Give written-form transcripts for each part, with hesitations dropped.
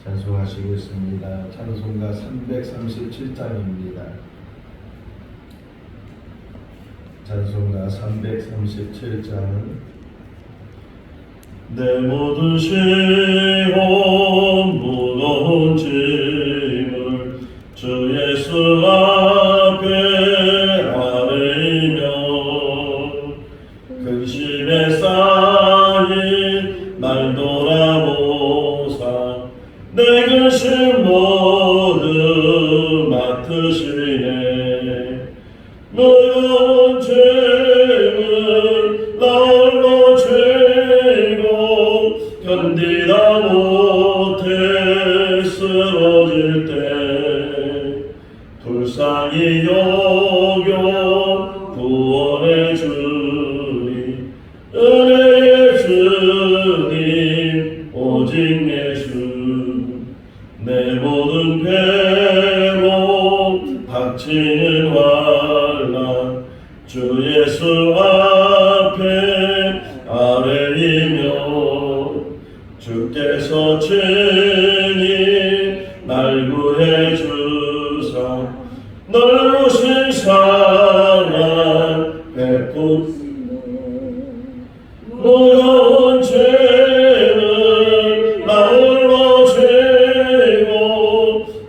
찬송하시겠습니다. 찬송가 337장입니다. 찬송가 337장은 내 모든 시험 무거운 짐을 주 예수 앞에 아뢰며 근심에 쌓인 날 돌아보사 내 근심 모두 맡으시네. 무거운 짐을 홀로 쥐고 견디다 못해 쓰러질 때 불쌍히 여겨 구원해 주니 은혜의 주님 오직 예수. 내 모든 괴로움 닥치는 환난 주 예수 앞에 아뢰이며 주께서 친히 날 구해 주사 넓으신 사랑 베푸시네. 무거운 죄를 나 홀로 쥐고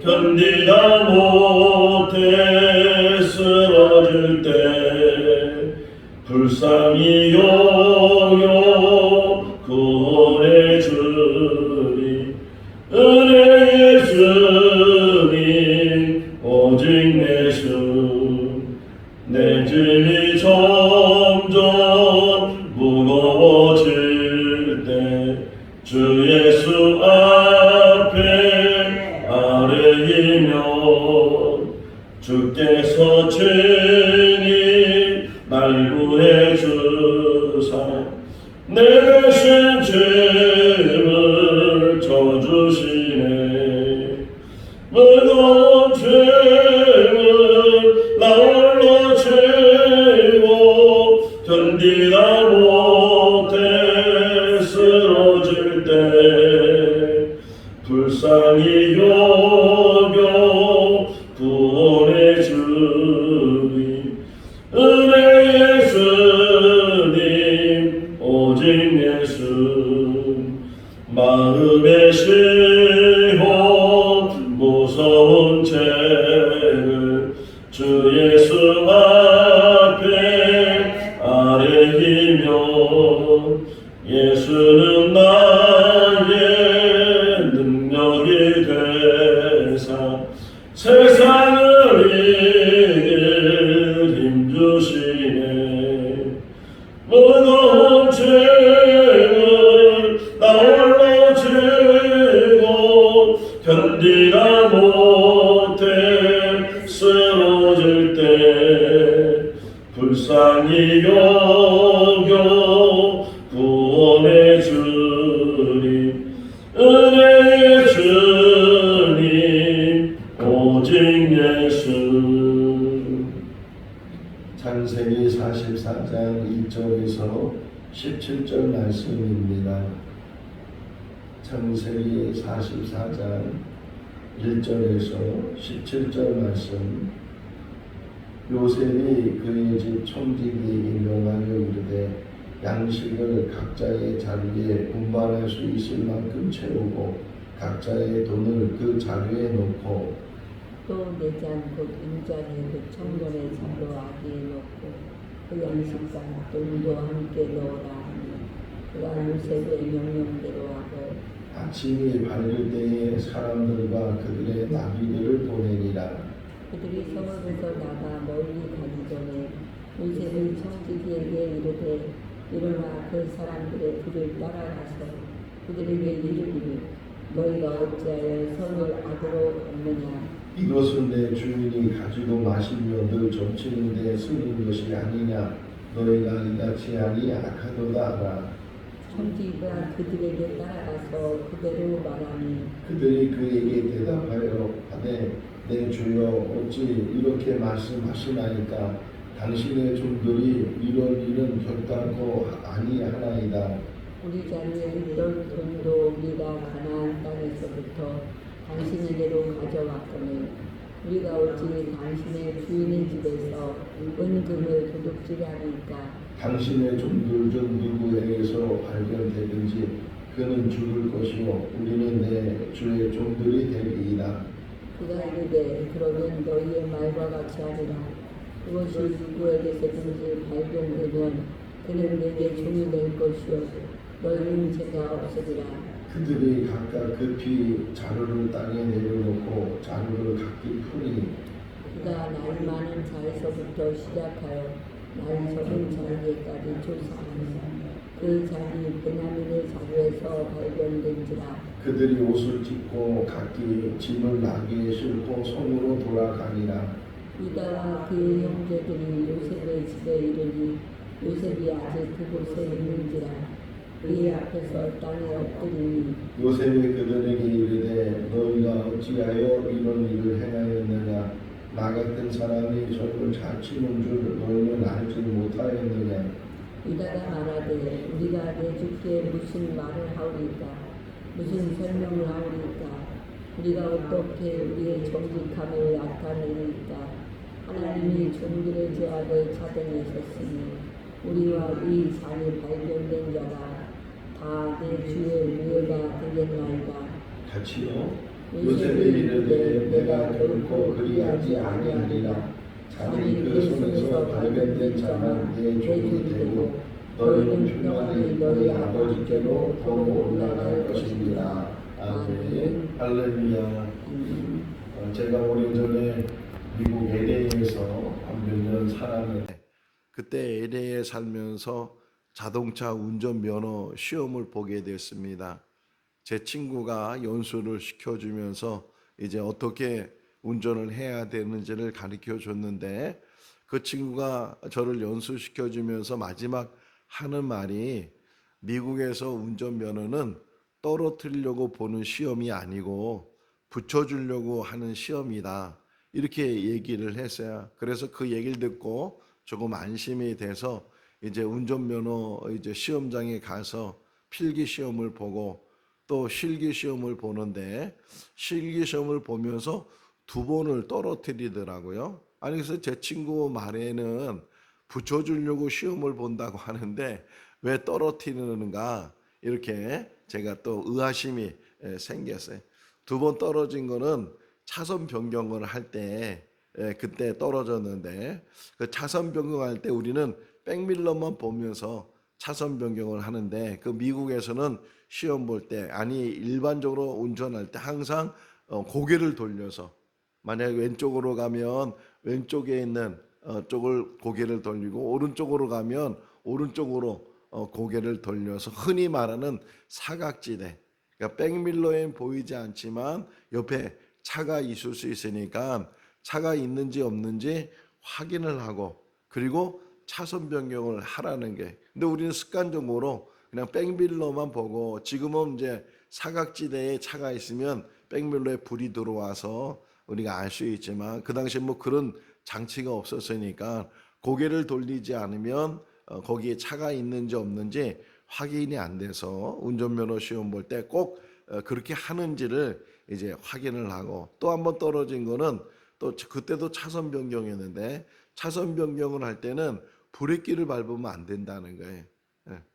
견디다 못해 쓰러질 때 불쌍히 여겨 구원해 주니 은혜의 주님 오직 예수. 내 짐이 점점 무거워질 때 주 예수 앞에 아뢰이며 주께서 친히 날 구해 주사 내 대신 짐을 져주시네. 무거운 짐을 나 홀로 쥐고 견디다 못해 쓰러질 때 불쌍히 여겨 구원해 주니 은혜의 주님 오직 예수. 마음의 시험 무서운 죄를 주 예수 앞에 아뢰이며 예수는 나의 능력이 되사 세상을 이길 힘주시네. 무거운 죄를 나 홀로 쥐고 견디다 못해 쓰러질 때 불쌍히 여겨 구원해 주니 은혜의 주님 오직 예수. 창세기 44장 1절에서 17절 말씀입니다. 창세기 44장 1절에서 17절 말씀. 요셉이 그의 집 총직에게 명하여 이르되 양식을 각자의 자리에 분반할 수 있을 만큼 채우고 각자의 돈을 그 자리에 놓고 또 내 잔 곧 인자리 그 청년의 잔도 아기에 넣고 그 양식과 돈도 함께 넣으라 하니 그가 요셉의 명령대로 하고 아침이 밝을 때에 사람들과 그들의 나귀들을 보내니라. 그들이 성읍에서 나가 멀리 가기 전에 요셉은 청지기에게 이르되 일어나 그 사람들의 길을 따라가서 그들에게 이르기를 너희가 어찌하여 성을 악으로 얻느냐. 이것은 내 주인이 가지고 마시며 늘 점치는 데 쓰는 것이 아니냐. 너희가 이같이 하니 악하도다 하라. 청지기가 그들에게 따라가서 그대로 말하니 그들이 그에게 대답하여 하되 내 주여 어찌 이렇게 말씀하시나이까. 당신의 종들이 이런 일은 결단코 아니하나이다. 우리 자리에 있던 돈도 우리가 가나안 땅에서부터 당신에게로 가져왔거늘 우리가 어찌 당신의 주인의 집에서 은금을 도둑질하니까. 당신의 종들 중 누구에게서 발견되든지 그는 죽을 것이요 우리는 내 주의 종들이 되리이다. 그가 이르되 그러면 너희의 말과 같이 하리라. 그것이 누구에게서든지 발견되면 그는 내게 종이 될 것이요 너희는 죄가 없으리라. 그들이 각각 급히 자루를 땅에 내려놓고 자루를 각기 푸니 그가 나이 많은 자에서부터 시작하여 나이 적은 자에게까지 조사하며 그 자리 베냐민의 자루에서 발견된지라. 그들이 옷을 찢고 각기 짐을 나귀에 싣고 손으로 돌아가니라. 유다와 그의 형제들이 요셉의 집에 이르니 요셉이 아직 그곳에 있는지라. 그의 앞에서 땅에 엎드리니 요셉이 그들에게 이르되 너희가 어찌하여 이런 일을 행하였느냐. 나 같은 사람이 손을 잘 치는 줄 너희는 알지 못하였느냐. 유다가 말하되 우리가 내 주께 무슨 말을 하오리까 무슨 설명을 하오리까 우리가 어떻게 우리의 정직함을 나타내리까. 하나님이 종들의 죄악을 차단하셨으니 우리와 이 잔이 발견된 자가 다 내 주의 무예가 되겠나이다. 같이요. 요셉이 이르되 내가 결코 그리하지 아니하리라. 잔이 그 손에서 발견된 자는 내 종이 되고 너희는 평안히 너희 아버지께로 도로 올라갈 것입니다. 아멘. 할렐루야. 제가 오래전에 미국 LA에서 한 몇 년 살았는데 그때 LA에 살면서 자동차 운전면허 시험을 보게 됐습니다. 제 친구가 연수를 시켜주면서 이제 어떻게 운전을 해야 되는지를 가르쳐 줬는데 그 친구가 저를 연수시켜주면서 마지막 하는 말이 미국에서 운전면허는 떨어뜨리려고 보는 시험이 아니고 붙여주려고 하는 시험이다. 이렇게 얘기를 했어요. 그래서 그 얘기를 듣고 조금 안심이 돼서 이제 운전면허 이제 시험장에 가서 필기 시험을 보고 또 실기 시험을 보는데 실기 시험을 보면서 2번을 떨어뜨리더라고요. 아니 그래서 제 친구 말에는 붙여주려고 시험을 본다고 하는데 왜 떨어뜨리는가 이렇게 제가 또 의아심이 생겼어요. 2번 떨어진 거는 차선 변경을 할 때 그때 떨어졌는데 그 차선 변경할 때 우리는 백밀러만 보면서 차선 변경을 하는데 그 미국에서는 시험 볼 때 아니 일반적으로 운전할 때 항상 고개를 돌려서 만약에 왼쪽으로 가면 왼쪽에 있는 쪽을 고개를 돌리고 오른쪽으로 가면 오른쪽으로 고개를 돌려서 흔히 말하는 사각지대 그러니까 백밀러엔 보이지 않지만 옆에 차가 있을 수 있으니까 차가 있는지 없는지 확인을 하고 그리고 차선 변경을 하라는 게 근데 우리는 습관적으로 그냥 백밀러만 보고 지금은 이제 사각지대에 차가 있으면 백밀러에 불이 들어와서 우리가 알 수 있지만 그 당시에 뭐 그런 장치가 없었으니까 고개를 돌리지 않으면 거기에 차가 있는지 없는지 확인이 안 돼서 운전면허 시험 볼 때 꼭 그렇게 하는지를 이제 확인을 하고 또 한 번 떨어진 거는 또 그때도 차선 변경이었는데 차선 변경을 할 때는 브레이크를 밟으면 안 된다는 거예요.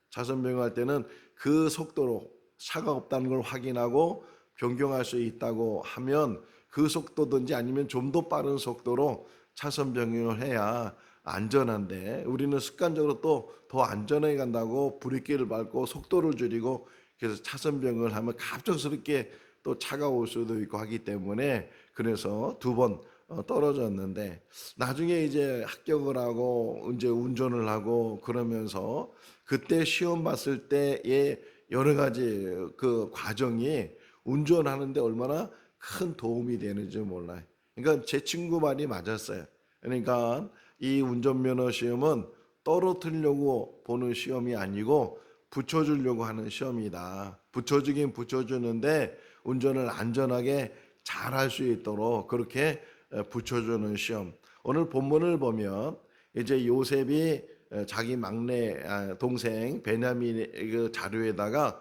차선 변경할 때는 그 속도로 차가 없다는 걸 확인하고 변경할 수 있다고 하면 그 속도든지 아니면 좀 더 빠른 속도로 차선 변경을 해야 안전한데 우리는 습관적으로 또 더 안전하게 간다고 브레이크를 밟고 속도를 줄이고 그래서 차선 변경을 하면 갑작스럽게 또 차가 올 수도 있고 하기 때문에 그래서 2번 떨어졌는데 나중에 이제 합격을 하고 이제 운전을 하고 그러면서 그때 시험 봤을 때의 여러 가지 그 과정이 운전하는데 얼마나 큰 도움이 되는지 몰라요. 그러니까 제 친구 말이 맞았어요. 그러니까 이 운전면허 시험은 떨어뜨리려고 보는 시험이 아니고 붙여주려고 하는 시험이다. 붙여주긴 붙여주는데 운전을 안전하게 잘 할 수 있도록 그렇게 붙여주는 시험. 오늘 본문을 보면 이제 요셉이 자기 막내 동생 베냐민의 그 자료에다가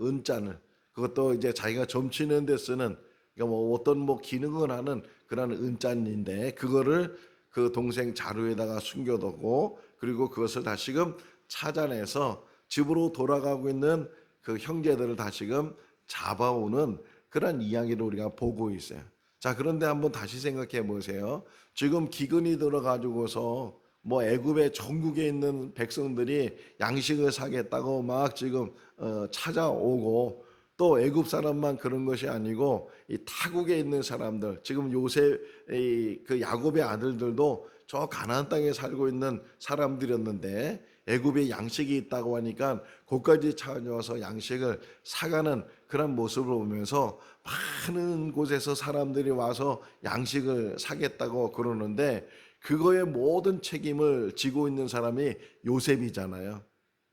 은잔을 그것도 이제 자기가 점치는 데 쓰는 그러니까 뭐 어떤 뭐 기능을 하는 그런 은잔인데 그거를 그 동생 자루에다가 숨겨두고 그리고 그것을 다시금 찾아내서 집으로 돌아가고 있는 그 형제들을 다시금 잡아오는 그런 이야기를 우리가 보고 있어요. 자, 그런데 한번 다시 생각해 보세요. 지금 기근이 들어가지고서 뭐 애굽의 전국에 있는 백성들이 양식을 사겠다고 막 지금 찾아오고 또 애굽 사람만 그런 것이 아니고 이 타국에 있는 사람들 지금 요셉 그 야곱의 아들들도 저 가나안 땅에 살고 있는 사람들이었는데 애굽에 양식이 있다고 하니까 거기까지 찾아와서 양식을 사가는 그런 모습을 보면서 많은 곳에서 사람들이 와서 양식을 사겠다고 그러는데 그거의 모든 책임을 지고 있는 사람이 요셉이잖아요.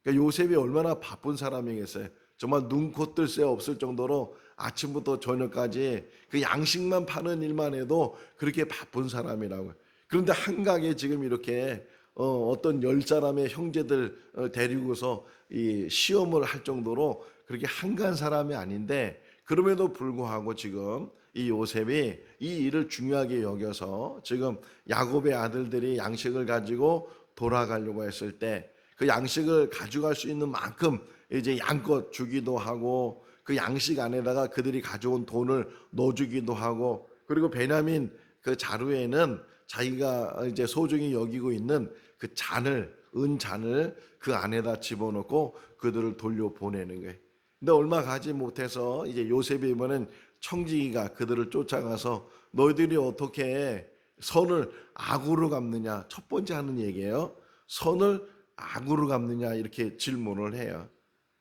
그러니까 요셉이 얼마나 바쁜 사람이겠어요. 정말 눈코 뜰 새 없을 정도로 아침부터 저녁까지 그 양식만 파는 일만 해도 그렇게 바쁜 사람이라고요. 그런데 한강에 지금 이렇게 어떤 10사람의 형제들 데리고서 이 시험을 할 정도로 그렇게 한가한 사람이 아닌데 그럼에도 불구하고 지금 이 요셉이 이 일을 중요하게 여겨서 지금 야곱의 아들들이 양식을 가지고 돌아가려고 했을 때 그 양식을 가져갈 수 있는 만큼 이제 양껏 주기도 하고 그 양식 안에다가 그들이 가져온 돈을 넣어주기도 하고 그리고 베냐민 그 자루에는 자기가 이제 소중히 여기고 있는 그 은잔을 그 안에다 집어넣고 그들을 돌려보내는 거예요. 근데 얼마 가지 못해서 이제 요셉이 이번엔 청지기가 그들을 쫓아가서 너희들이 어떻게 선을 악으로 갚느냐 첫 번째 하는 얘기예요. 선을 악으로 갚느냐 이렇게 질문을 해요.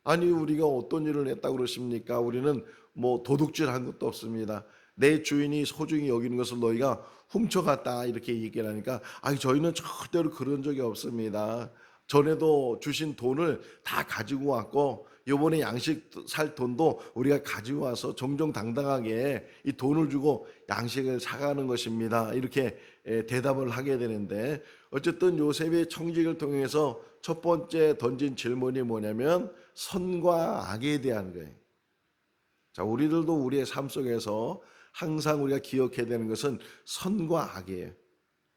아니 우리가 어떤 일을 했다고 그러십니까? 우리는 뭐 도둑질한 것도 없습니다. 내 주인이 소중히 여기는 것을 너희가 훔쳐갔다 이렇게 얘기를 하니까 아니 저희는 절대로 그런 적이 없습니다. 전에도 주신 돈을 다 가지고 왔고 이번에 양식 살 돈도 우리가 가지고 와서 정정당당하게 이 돈을 주고 양식을 사가는 것입니다. 이렇게 대답을 하게 되는데 어쨌든 요셉의 청직을 통해서 첫 번째 던진 질문이 뭐냐면 선과 악에 대한 거예요. 자, 우리들도 우리의 삶 속에서 항상 우리가 기억해야 되는 것은 선과 악이에요.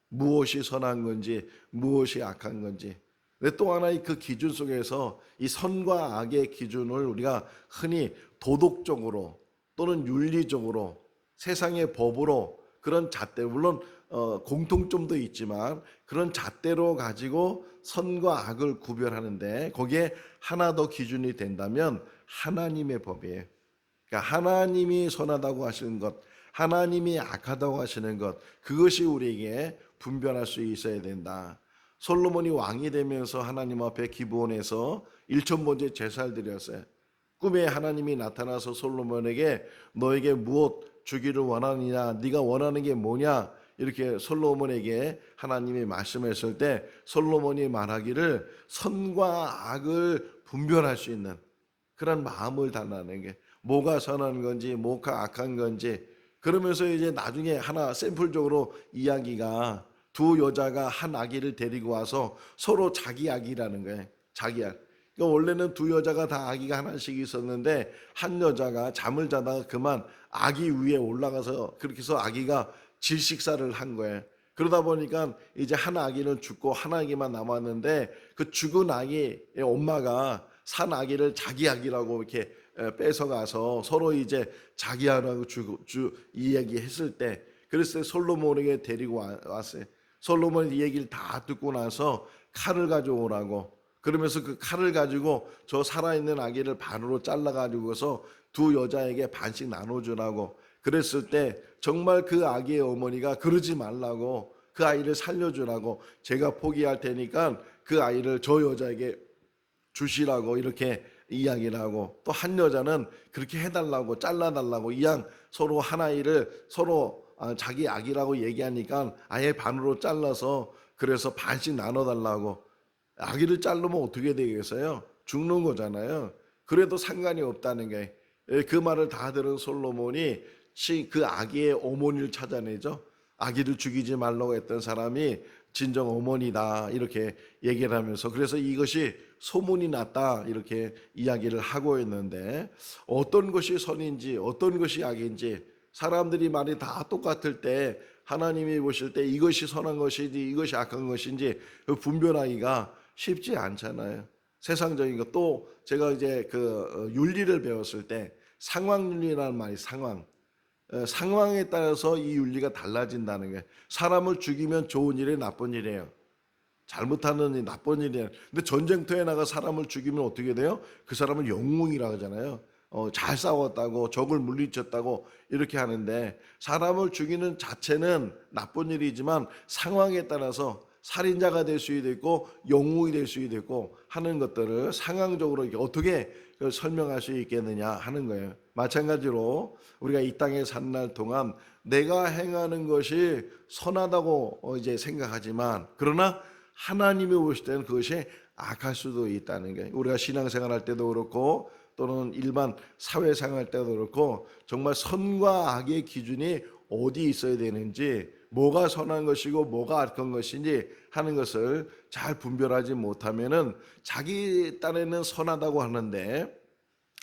무엇이 선한 건지 무엇이 악한 건지. 근데 또 하나의 그 기준 속에서 이 선과 악의 기준을 우리가 흔히 도덕적으로 또는 윤리적으로 세상의 법으로 그런 잣대 물론 공통점도 있지만 그런 잣대로 가지고 선과 악을 구별하는데 거기에 하나 더 기준이 된다면 하나님의 법이에요. 그러니까 하나님이 선하다고 하시는 것, 하나님이 악하다고 하시는 것, 그것이 우리에게 분별할 수 있어야 된다. 솔로몬이 왕이 되면서 하나님 앞에 기브온에서 1000번째 제사를 드렸어요. 꿈에 하나님이 나타나서 솔로몬에게 너에게 무엇 주기를 원하느냐, 네가 원하는 게 뭐냐 이렇게 솔로몬에게 하나님이 말씀했을 때 솔로몬이 말하기를 선과 악을 분별할 수 있는 그런 마음을 달라는 게 뭐가 선한 건지 뭐가 악한 건지 그러면서 이제 나중에 하나 샘플적으로 이야기가 두 여자가 한 아기를 데리고 와서 서로 자기 아기라는 거예요. 자기 아기. 그러니까 원래는 두 여자가 다 아기가 하나씩 있었는데 한 여자가 잠을 자다가 그만 아기 위에 올라가서 그렇게 해서 아기가 질식사를 한 거예요. 그러다 보니까 이제 한 아기는 죽고 한 아기만 남았는데 그 죽은 아기의 엄마가 산 아기를 자기 아기라고 이렇게 뺏어가서 서로 이제 자기 아기라고 이야기했을 때 그랬을 때 솔로몬에게 데리고 왔어요. 솔로몬이 이 얘기를 다 듣고 나서 칼을 가져오라고 그러면서 그 칼을 가지고 저 살아있는 아기를 반으로 잘라가지고서 두 여자에게 반씩 나눠주라고 그랬을 때 정말 그 아기의 어머니가 그러지 말라고 그 아이를 살려주라고 제가 포기할 테니까 그 아이를 저 여자에게 주시라고 이렇게 이야기를 하고 또 한 여자는 그렇게 해달라고 잘라달라고 이양 서로 한 아이를 서로 자기 아기라고 얘기하니까 아예 반으로 잘라서 그래서 반씩 나눠달라고 아기를 자르면 어떻게 되겠어요? 죽는 거잖아요. 그래도 상관이 없다는 게 그 말을 다 들은 솔로몬이 그 아기의 어머니를 찾아내죠. 아기를 죽이지 말라고 했던 사람이 진정 어머니다 이렇게 얘기를 하면서 그래서 이것이 소문이 났다 이렇게 이야기를 하고 있는데 어떤 것이 선인지 어떤 것이 악인지 사람들이 말이 다 똑같을 때 하나님이 보실 때 이것이 선한 것인지 이것이 악한 것인지 분별하기가 쉽지 않잖아요. 세상적인 것 또 제가 이제 그 윤리를 배웠을 때 상황윤리라는 말이 상황에 따라서 이 윤리가 달라진다는 게 사람을 죽이면 좋은 일이 나쁜 일이에요. 잘못하는 일 나쁜 일이에요. 근데 전쟁터에 나가 사람을 죽이면 어떻게 돼요? 그 사람은 영웅이라고 하잖아요. 잘 싸웠다고 적을 물리쳤다고 이렇게 하는데 사람을 죽이는 자체는 나쁜 일이지만 상황에 따라서 살인자가 될 수도 있고 영웅이 될 수도 있고 하는 것들을 상황적으로 어떻게 설명할 수 있겠느냐 하는 거예요. 마찬가지로 우리가 이 땅에 사는 날 동안 내가 행하는 것이 선하다고 이제 생각하지만 그러나 하나님이 보실 때는 그것이 악할 수도 있다는 게 우리가 신앙생활할 때도 그렇고 또는 일반 사회생활할 때도 그렇고 정말 선과 악의 기준이 어디 있어야 되는지 뭐가 선한 것이고 뭐가 악한 것인지 하는 것을 잘 분별하지 못하면은 자기 딴에는 선하다고 하는데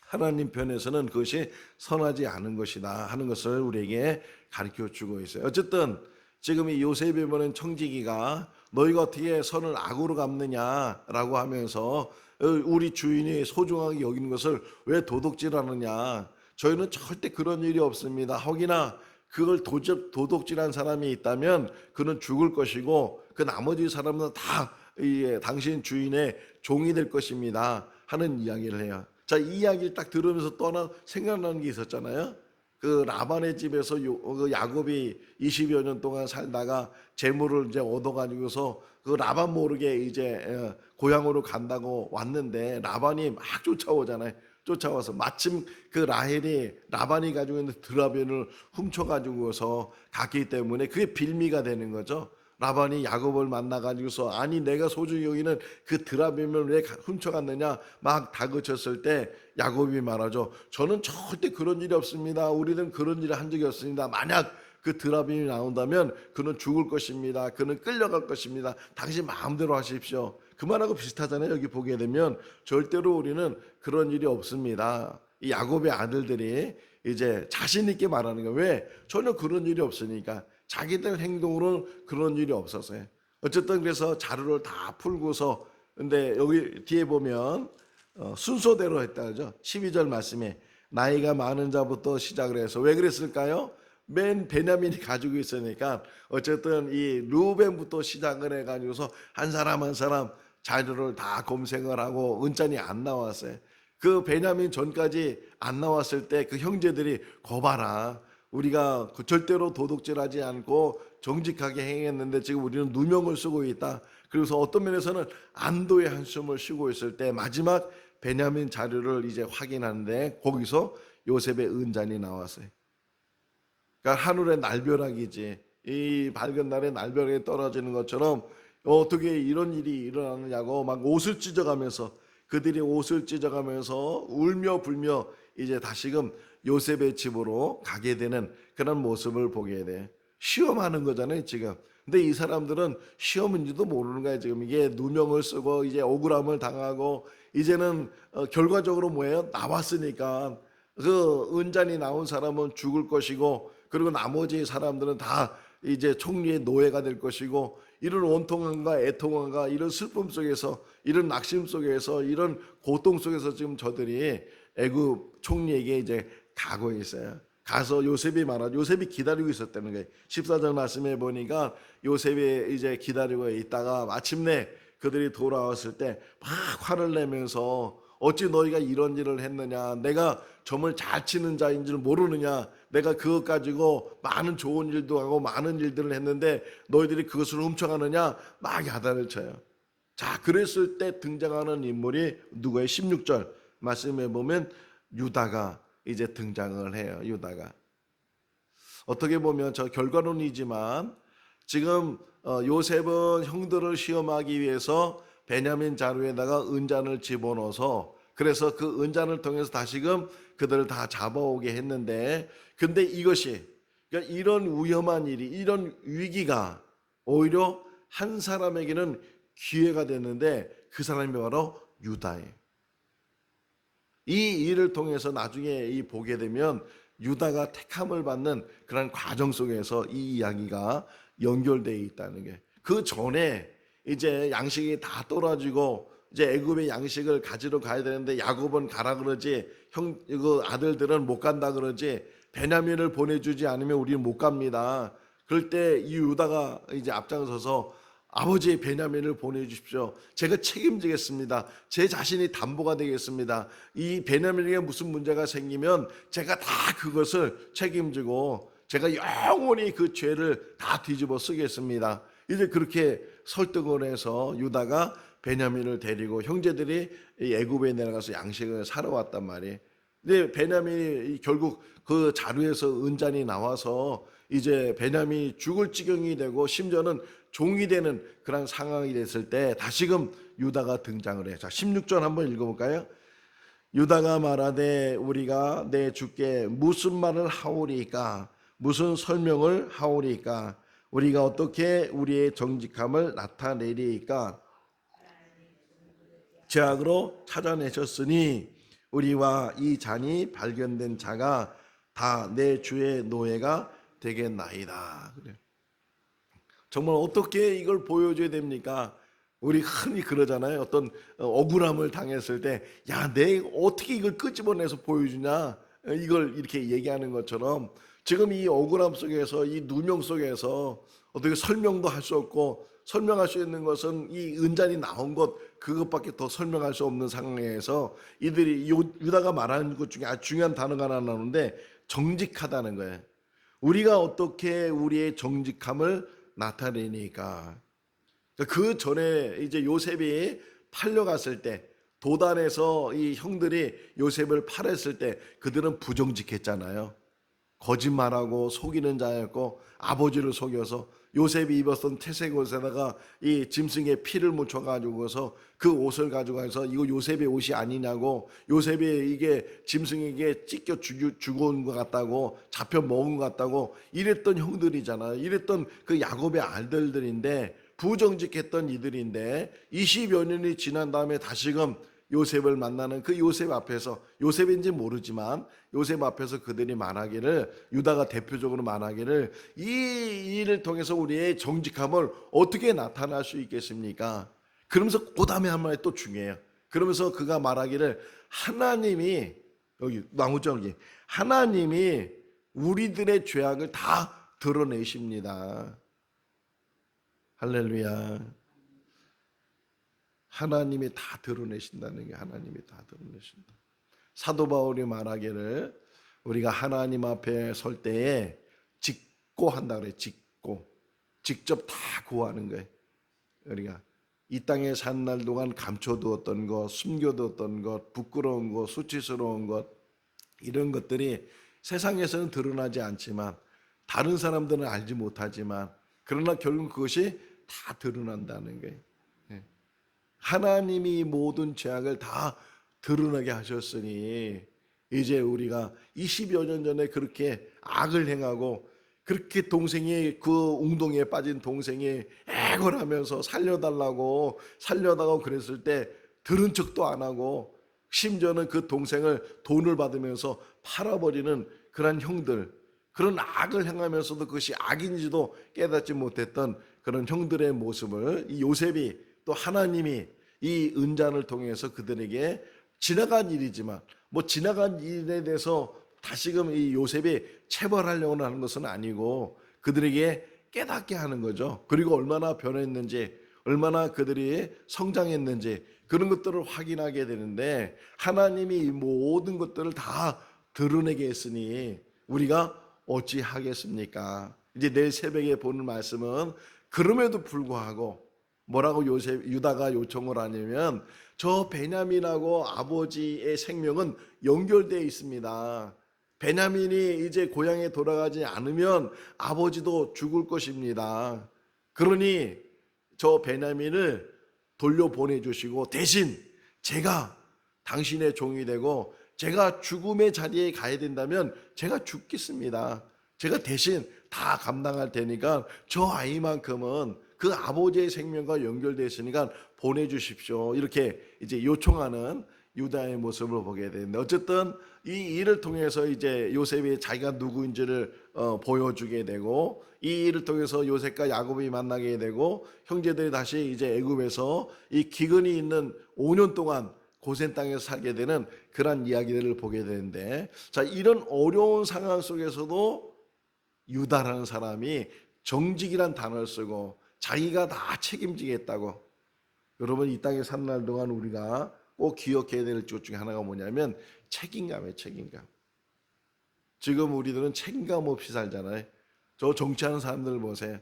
하나님 편에서는 그것이 선하지 않은 것이다 하는 것을 우리에게 가르쳐 주고 있어요. 어쨌든 지금 이 요셉이 보낸 청지기가 너희가 어떻게 선을 악으로 갚느냐라고 하면서 우리 주인이 소중하게 여기는 것을 왜 도둑질하느냐. 저희는 절대 그런 일이 없습니다. 혹이나 그걸 도둑질한 사람이 있다면 그는 죽을 것이고 그 나머지 사람은 다 당신 주인의 종이 될 것입니다 하는 이야기를 해요. 자, 이 이야기를 딱 들으면서 또 하나 생각나는 게 있었잖아요. 그 라반의 집에서 그 야곱이 20여 년 동안 살다가 재물을 이제 얻어가지고서 그 라반 모르게 이제 고향으로 간다고 왔는데 라반이 막 쫓아오잖아요. 쫓아와서 마침 그 라헬이 라반이 가지고 있는 드라변을 훔쳐가지고서 갔기 때문에 그게 빌미가 되는 거죠. 라반이 야곱을 만나가지고서 아니 내가 소중히 여기는 그 드라뱀을 왜 훔쳐갔느냐 막 다그쳤을 때 야곱이 말하죠. 저는 절대 그런 일이 없습니다. 우리는 그런 일을 한 적이 없습니다. 만약 그 드라뱀이 나온다면 그는 죽을 것입니다. 그는 끌려갈 것입니다. 당신 마음대로 하십시오. 그 말하고 비슷하잖아요. 여기 보게 되면 절대로 우리는 그런 일이 없습니다. 이 야곱의 아들들이 이제 자신 있게 말하는 거예요. 왜? 전혀 그런 일이 없으니까. 자기들 행동으로는 그런 일이 없었어요. 어쨌든 그래서 자루를 다 풀고서 근데 여기 뒤에 보면 순서대로 했다 그러죠. 12절 말씀에 나이가 많은 자부터 시작을 해서 왜 그랬을까요? 맨 베냐민이 가지고 있으니까 어쨌든 이 루벤부터 시작을 해가지고서 한 사람 한 사람 자료를 다 검색을 하고 은잔이 안 나왔어요. 그 베냐민 전까지 안 나왔을 때 그 형제들이 거봐라. 우리가 절대로 도둑질하지 않고 정직하게 행했는데 지금 우리는 누명을 쓰고 있다. 그래서 어떤 면에서는 안도의 한숨을 쉬고 있을 때 마지막 베냐민 자료를 이제 확인하는데 거기서 요셉의 은잔이 나왔어요. 그러니까 하늘의 날벼락이지. 이 밝은 날에 날벼락이 떨어지는 것처럼 어떻게 이런 일이 일어나느냐고 막 옷을 찢어가면서 그들이 옷을 찢어가면서 울며 불며 이제 다시금 요셉의 집으로 가게 되는 그런 모습을 보게 돼. 시험하는 거잖아요 지금. 근데 이 사람들은 시험인지도 모르는 거야 지금. 이게 누명을 쓰고 이제 억울함을 당하고 이제는 결과적으로 뭐예요? 나왔으니까 그 은잔이 나온 사람은 죽을 것이고 그리고 나머지 사람들은 다 이제 총리의 노예가 될 것이고 이런 원통함과 애통함과 이런 슬픔 속에서 이런 낙심 속에서 이런 고통 속에서 지금 저들이 애굽 총리에게 이제 가고 있어요. 가서 요셉이 말하죠. 요셉이 기다리고 있었다는 거예요. 14절 말씀해 보니까 요셉이 이제 기다리고 있다가 마침내 그들이 돌아왔을 때 막 화를 내면서 어찌 너희가 이런 일을 했느냐. 내가 점을 잘 치는 자인 줄 모르느냐. 내가 그것 가지고 많은 좋은 일도 하고 많은 일들을 했는데 너희들이 그것을 훔쳐가느냐. 막 야단을 쳐요. 자, 그랬을 때 등장하는 인물이 누구예요? 16절 말씀해 보면 유다가 이제 등장을 해요. 유다가. 어떻게 보면 저 결과론이지만 지금 요셉은 형들을 시험하기 위해서 베냐민 자루에다가 은잔을 집어넣어서 그래서 그 은잔을 통해서 다시금 그들을 다 잡아오게 했는데 근데 이것이 그러니까 이런 위험한 일이 이런 위기가 오히려 한 사람에게는 기회가 됐는데 그 사람이 바로 유다예요. 이 일을 통해서 나중에 이 보게 되면 유다가 택함을 받는 그런 과정 속에서 이 이야기가 연결되어 있다는 게, 그 전에 이제 양식이 다 떨어지고 이제 애굽의 양식을 가지러 가야 되는데 야곱은 가라 그러지, 그 아들들은 못 간다 그러지, 베냐민을 보내주지 않으면 우리는 못 갑니다. 그럴 때 이 유다가 이제 앞장서서 아버지 베냐민을 보내주십시오. 제가 책임지겠습니다. 제 자신이 담보가 되겠습니다. 이 베냐민에게 무슨 문제가 생기면 제가 다 그것을 책임지고 제가 영원히 그 죄를 다 뒤집어 쓰겠습니다. 이제 그렇게 설득을 해서 유다가 베냐민을 데리고 형제들이 애굽에 내려가서 양식을 사러 왔단 말이에요. 근데 베냐민이 결국 그 자루에서 은잔이 나와서 이제 베냐민이 죽을 지경이 되고 심지어는 종이 되는 그런 상황이 됐을 때 다시금 유다가 등장을 해요. 자, 16절 한번 읽어볼까요? 유다가 말하되 우리가 내 주께 무슨 말을 하오리까? 무슨 설명을 하오리까? 우리가 어떻게 우리의 정직함을 나타내리까? 제약으로 찾아내셨으니 우리와 이 잔이 발견된 자가 다 내 주의 노예가 되겠나이다. 그래. 정말 어떻게 이걸 보여줘야 됩니까? 우리 흔히 그러잖아요. 어떤 억울함을 당했을 때, 야, 내 어떻게 이걸 끄집어내서 보여주냐? 이걸 이렇게 얘기하는 것처럼 지금 이 억울함 속에서, 이 누명 속에서 어떻게 설명도 할 수 없고, 설명할 수 있는 것은 이 은잔이 나온 것, 그것밖에 더 설명할 수 없는 상황에서 이들이 유다가 말하는 것 중에 아주 중요한 단어가 하나 나오는데 정직하다는 거예요. 우리가 어떻게 우리의 정직함을 나타내니까. 그 전에 이제 요셉이 팔려갔을 때, 도단에서 이 형들이 요셉을 팔았을 때 그들은 부정직했잖아요. 거짓말하고 속이는 자였고 아버지를 속여서 요셉이 입었던 태색 옷에다가 이 짐승의 피를 묻혀가지고서 그 옷을 가져가서 이거 요셉의 옷이 아니냐고, 요셉이 이게 짐승에게 찢겨 죽어온 것 같다고, 잡혀 먹은 것 같다고 이랬던 형들이잖아요. 이랬던 그 야곱의 아들들인데, 부정직했던 이들인데 20여 년이 지난 다음에 다시금 요셉을 만나는 그 요셉 앞에서, 요셉인지 모르지만 요셉 앞에서 그들이 말하기를, 유다가 대표적으로 말하기를, 이 일을 통해서 우리의 정직함을 어떻게 나타날 수 있겠습니까? 그러면서 그 다음에 한 말이 또 중요해요. 그러면서 그가 말하기를, 하나님이, 여기 나무절기, 하나님이 우리들의 죄악을 다 드러내십니다. 할렐루야. 하나님이 다 드러내신다는 게, 하나님이 다 드러내신다. 사도 바울이 말하기를 우리가 하나님 앞에 설 때에 직고한다 그래. 직접 다 구하는 거예요. 우리가 이 땅에 산 날 동안 감춰두었던 것, 숨겨두었던 것, 부끄러운 것, 수치스러운 것, 이런 것들이 세상에서는 드러나지 않지만, 다른 사람들은 알지 못하지만, 그러나 결국 그것이 다 드러난다는 거예요. 하나님이 모든 죄악을 다 드러나게 하셨으니 이제 우리가 20여 년 전에 그렇게 악을 행하고, 그렇게 동생이, 그 웅동이에 빠진 동생이 애걸하면서 살려달라고 그랬을 때 들은 척도 안 하고, 심지어는 그 동생을 돈을 받으면서 팔아버리는 그런 형들, 그런 악을 행하면서도 그것이 악인지도 깨닫지 못했던 그런 형들의 모습을 이 요셉이, 또 하나님이 이 은잔을 통해서 그들에게, 지나간 일이지만 지나간 일에 대해서 다시금 이 요셉이 체벌하려고 하는 것은 아니고 그들에게 깨닫게 하는 거죠. 그리고 얼마나 변했는지, 얼마나 그들이 성장했는지, 그런 것들을 확인하게 되는데, 하나님이 이 모든 것들을 다 드러내게 했으니 우리가 어찌 하겠습니까? 이제 내일 새벽에 보는 말씀은, 그럼에도 불구하고 뭐라고 유다가 요청을 하냐면, 저 베냐민하고 아버지의 생명은 연결되어 있습니다. 베냐민이 이제 고향에 돌아가지 않으면 아버지도 죽을 것입니다. 그러니 저 베냐민을 돌려보내주시고 대신 제가 당신의 종이 되고, 제가 죽음의 자리에 가야 된다면 제가 죽겠습니다. 제가 대신 다 감당할 테니까 저 아이만큼은 그 아버지의 생명과 연결되어 있으니까 보내주십시오. 이렇게 이제 요청하는 유다의 모습을 보게 되는데, 어쨌든 이 일을 통해서 이제 요셉이 자기가 누구인지를 보여주게 되고, 이 일을 통해서 요셉과 야곱이 만나게 되고, 형제들이 다시 이제 애굽에서 이 기근이 있는 5년 동안 고센 땅에서 살게 되는 그런 이야기들을 보게 되는데, 자, 이런 어려운 상황 속에서도 유다라는 사람이 정직이란 단어를 쓰고 자기가 다 책임지겠다고. 여러분, 이 땅에 사는 날 동안 우리가 꼭 기억해야 될 것 중에 하나가 뭐냐면 책임감이에요. 책임감. 지금 우리들은 책임감 없이 살잖아요. 저 정치하는 사람들 보세요.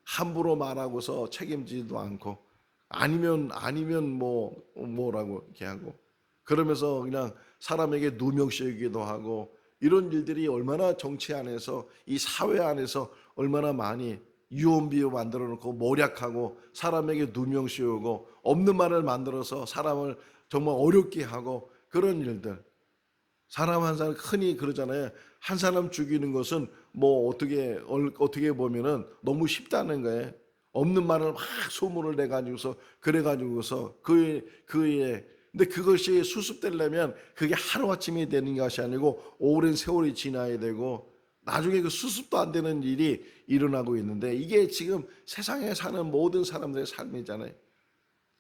함부로 말하고서 책임지지도 않고, 아니면 뭐라고 이렇게 하고, 그러면서 그냥 사람에게 누명 씌우기도 하고, 이런 일들이 얼마나 정치 안에서, 이 사회 안에서 얼마나 많이 유언비어 만들어 놓고 모략하고 사람에게 누명 씌우고 없는 말을 만들어서 사람을 정말 어렵게 하고, 그런 일들. 사람 한 사람 흔히 그러잖아요. 한 사람 죽이는 것은 뭐 어떻게 보면은 너무 쉽다는 거예요. 없는 말을 막 소문을 내 가지고서 그래 가지고서 그의 근데 그것이 수습되려면 그게 하루아침에 되는 것이 아니고 오랜 세월이 지나야 되고, 나중에 그 수습도 안 되는 일이 일어나고 있는데, 이게 지금 세상에 사는 모든 사람들의 삶이잖아요.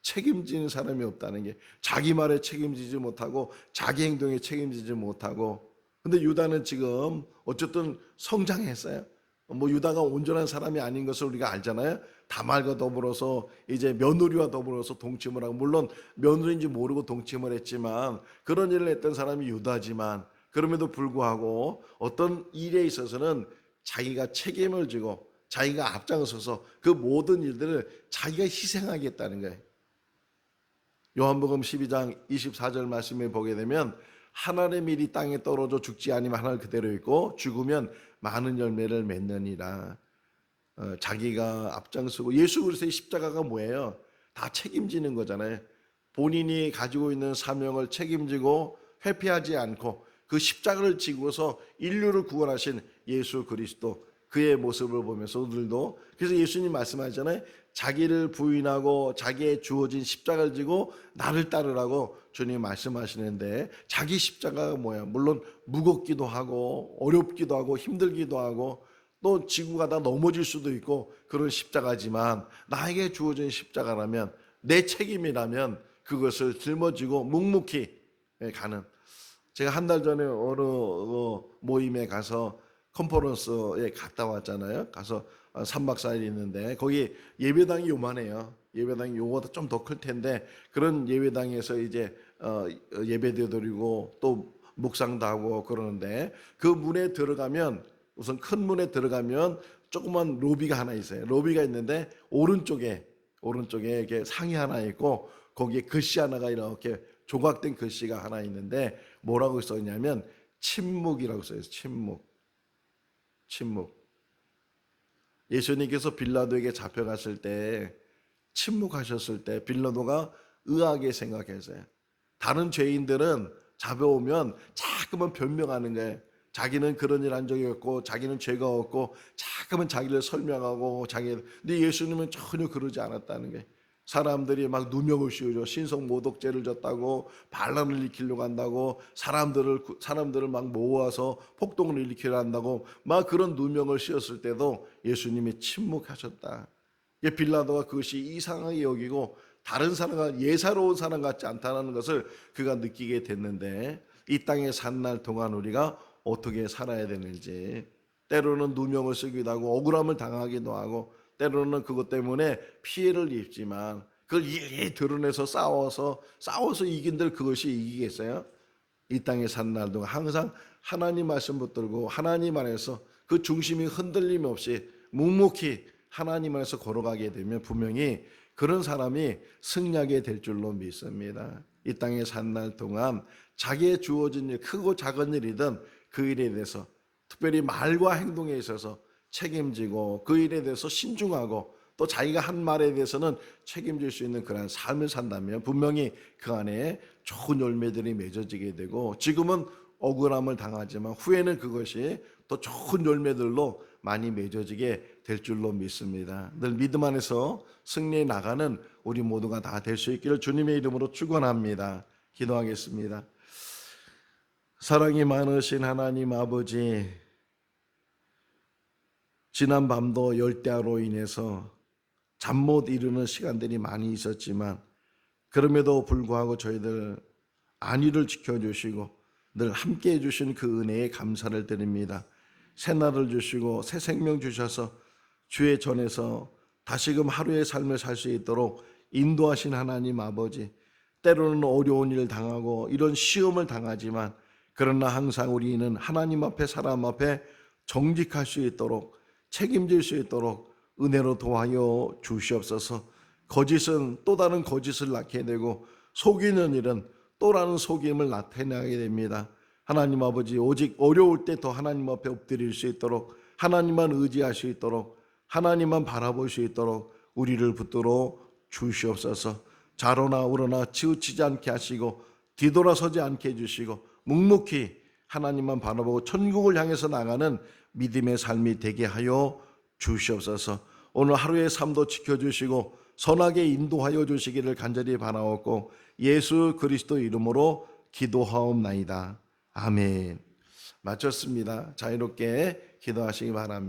책임지는 사람이 없다는 게, 자기 말에 책임지지 못하고 자기 행동에 책임지지 못하고. 근데 유다는 지금 어쨌든 성장했어요. 뭐 유다가 온전한 사람이 아닌 것을 우리가 알잖아요. 다말과 더불어서 이제 며느리와 더불어서 동침을 하고, 물론 며느리인지 모르고 동침을 했지만 그런 일을 했던 사람이 유다지만, 그럼에도 불구하고 어떤 일에 있어서는 자기가 책임을 지고 자기가 앞장서서 그 모든 일들을 자기가 희생하겠다는 거예요. 요한복음 12장 24절 말씀에 보게 되면, 하나의 밀이 땅에 떨어져 죽지 아니면 하늘 그대로 있고 죽으면 많은 열매를 맺느니라. 자기가 앞장서고, 예수 그리스도의 십자가가 뭐예요? 다 책임지는 거잖아요. 본인이 가지고 있는 사명을 책임지고 회피하지 않고 그 십자가를 지고서 인류를 구원하신 예수 그리스도, 그의 모습을 보면서 우리들도, 그래서 예수님 말씀하잖아요. 자기를 부인하고 자기의 주어진 십자가를 지고 나를 따르라고 주님 말씀하시는데, 자기 십자가가 뭐야? 물론 무겁기도 하고 어렵기도 하고 힘들기도 하고 또 지고 가다 넘어질 수도 있고 그런 십자가지만, 나에게 주어진 십자가라면, 내 책임이라면 그것을 짊어지고 묵묵히 가는. 제가 한 달 전에 어느 모임에 가서 컨퍼런스에 갔다 왔잖아요. 가서 3박 4일 있는데, 거기 예배당이 요만해요. 예배당이 요거보다 좀 더 클 텐데, 그런 예배당에서 이제 예배도 드리고 또 묵상도 하고 그러는데, 그 문에 들어가면, 우선 큰 문에 들어가면 조그만 로비가 하나 있어요. 로비가 있는데 오른쪽에 이렇게 상이 하나 있고, 거기에 글씨 하나가 이렇게 조각된 글씨가 하나 있는데, 뭐라고 써있냐면 침묵이라고 써있어요. 침묵. 예수님께서 빌라도에게 잡혀갔을 때, 침묵하셨을 때 빌라도가 의아하게 생각했어요. 다른 죄인들은 잡아오면 자꾸만 변명하는 거예요. 자기는 그런 일 한 적이 없고 자기는 죄가 없고 자꾸만 자기를 설명하고 근데 예수님은 전혀 그러지 않았다는 거예요. 사람들이 막 누명을 씌우죠. 신성 모독죄를 졌다고, 반란을 일으키려고 한다고, 사람들을 막 모아서 폭동을 일으키려 한다고 막 그런 누명을 씌웠을 때도 예수님이 침묵하셨다. 빌라도가 그것이 이상하게 여기고 다른 사람과 예사로운 사람 같지 않다는 것을 그가 느끼게 됐는데, 이 땅에 산 날 동안 우리가 어떻게 살아야 되는지, 때로는 누명을 쓰기도 하고 억울함을 당하기도 하고, 때로는 그것 때문에 피해를 입지만 그걸 일일이 드러내서 싸워서 이긴들 그것이 이기겠어요? 이 땅에 산 날 동안 항상 하나님 말씀 붙들고 하나님 안에서 그 중심이 흔들림 없이 묵묵히 하나님 안에서 걸어가게 되면 분명히 그런 사람이 승리하게 될 줄로 믿습니다. 이 땅에 산 날 동안 자기의 주어진 일, 크고 작은 일이든 그 일에 대해서 특별히 말과 행동에 있어서 책임지고 그 일에 대해서 신중하고 또 자기가 한 말에 대해서는 책임질 수 있는 그런 삶을 산다면 분명히 그 안에 좋은 열매들이 맺어지게 되고, 지금은 억울함을 당하지만 후에는 그것이 더 좋은 열매들로 많이 맺어지게 될 줄로 믿습니다. 늘 믿음 안에서 승리해 나가는 우리 모두가 다 될 수 있기를 주님의 이름으로 축원합니다. 기도하겠습니다. 사랑이 많으신 하나님 아버지, 지난 밤도 열대야로 인해서 잠 못 이루는 시간들이 많이 있었지만 그럼에도 불구하고 저희들 안위를 지켜주시고 늘 함께해 주신 그 은혜에 감사를 드립니다. 새날을 주시고 새 생명 주셔서 주의 전에서 다시금 하루의 삶을 살 수 있도록 인도하신 하나님 아버지, 때로는 어려운 일을 당하고 이런 시험을 당하지만 그러나 항상 우리는 하나님 앞에 사람 앞에 정직할 수 있도록 책임질 수 있도록 은혜로 도와여 주시옵소서. 거짓은 또 다른 거짓을 낳게 되고 속이는 일은 또 다른 속임을 나타내게 됩니다. 하나님 아버지, 오직 어려울 때 더 하나님 앞에 엎드릴 수 있도록, 하나님만 의지할 수 있도록, 하나님만 바라볼 수 있도록 우리를 붙들어 주시옵소서. 자로나 우러나 치우치지 않게 하시고 뒤돌아서지 않게 해주시고 묵묵히 하나님만 바라보고 천국을 향해서 나가는 믿음의 삶이 되게 하여 주시옵소서. 오늘 하루의 삶도 지켜주시고 선하게 인도하여 주시기를 간절히 바라옵고 예수 그리스도 이름으로 기도하옵나이다. 아멘. 마쳤습니다. 자유롭게 기도하시기 바랍니다.